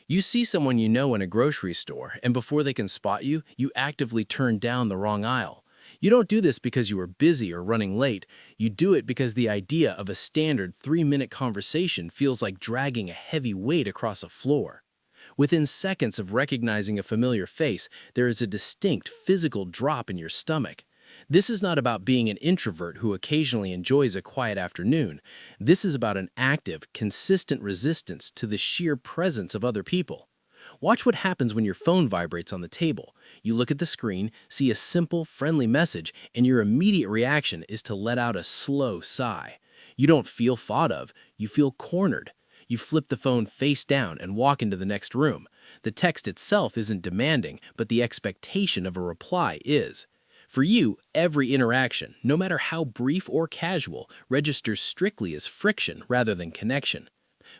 You see someone you know in a grocery store, and before they can spot you, you actively turn down the wrong aisle. You don't do this because you are busy or running late. You do it because the idea of a standard 3-minute conversation feels like dragging a heavy weight across a floor. Within seconds of recognizing a familiar face, there is a distinct physical drop in your stomach. This is not about being an introvert who occasionally enjoys a quiet afternoon. This is about an active, consistent resistance to the sheer presence of other people. Watch what happens when your phone vibrates on the table. You look at the screen, see a simple, friendly message, and your immediate reaction is to let out a slow sigh. You don't feel thought of, you feel cornered. You flip the phone face down and walk into the next room. The text itself isn't demanding, but the expectation of a reply is. For you, every interaction, no matter how brief or casual, registers strictly as friction rather than connection.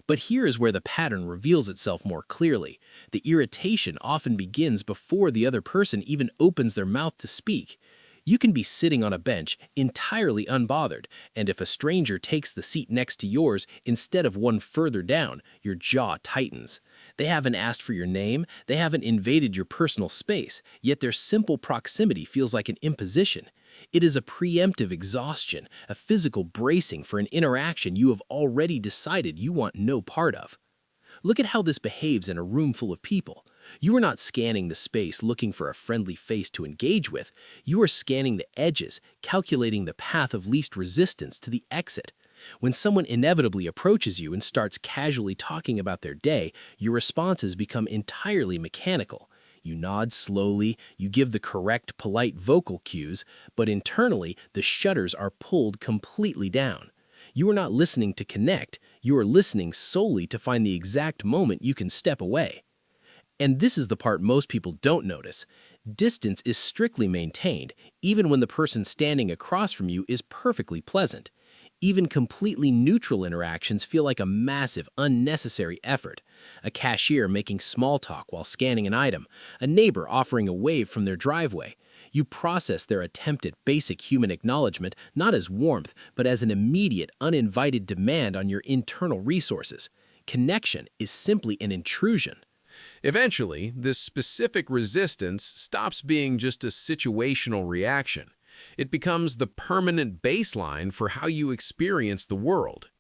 But here is where the pattern reveals itself more clearly. The irritation often begins before the other person even opens their mouth to speak. You can be sitting on a bench, entirely unbothered, and if a stranger takes the seat next to yours instead of one further down, your jaw tightens. They haven't asked for your name, they haven't invaded your personal space, yet their simple proximity feels like an imposition. It is a preemptive exhaustion, a physical bracing for an interaction you have already decided you want no part of. Look at how this behaves in a room full of people. You are not scanning the space looking for a friendly face to engage with. You are scanning the edges, calculating the path of least resistance to the exit. When someone inevitably approaches you and starts casually talking about their day, your responses become entirely mechanical. You nod slowly, you give the correct, polite vocal cues, but internally, the shutters are pulled completely down. You are not listening to connect, you are listening solely to find the exact moment you can step away. And this is the part most people don't notice. Distance is strictly maintained, even when the person standing across from you is perfectly pleasant. Even completely neutral interactions feel like a massive, unnecessary effort. A cashier making small talk while scanning an item, a neighbor offering a wave from their driveway. You process their attempt at basic human acknowledgement not as warmth, but as an immediate, uninvited demand on your internal resources. Connection is simply an intrusion. Eventually, this specific resistance stops being just a situational reaction. It becomes the permanent baseline for how you experience the world.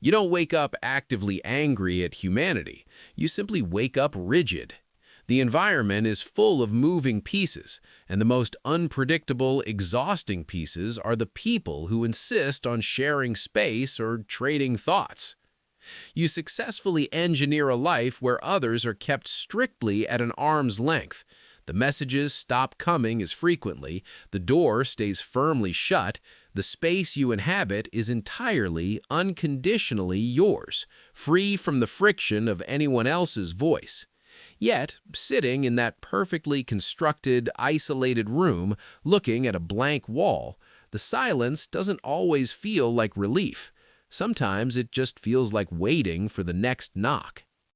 You don't wake up actively angry at humanity. You simply wake up rigid. The environment is full of moving pieces, and the most unpredictable, exhausting pieces are the people who insist on sharing space or trading thoughts. You successfully engineer a life where others are kept strictly at an arm's length. The messages stop coming as frequently, the door stays firmly shut, the space you inhabit is entirely, unconditionally yours, free from the friction of anyone else's voice. Yet, sitting in that perfectly constructed, isolated room, looking at a blank wall, the silence doesn't always feel like relief. Sometimes it just feels like waiting for the next knock.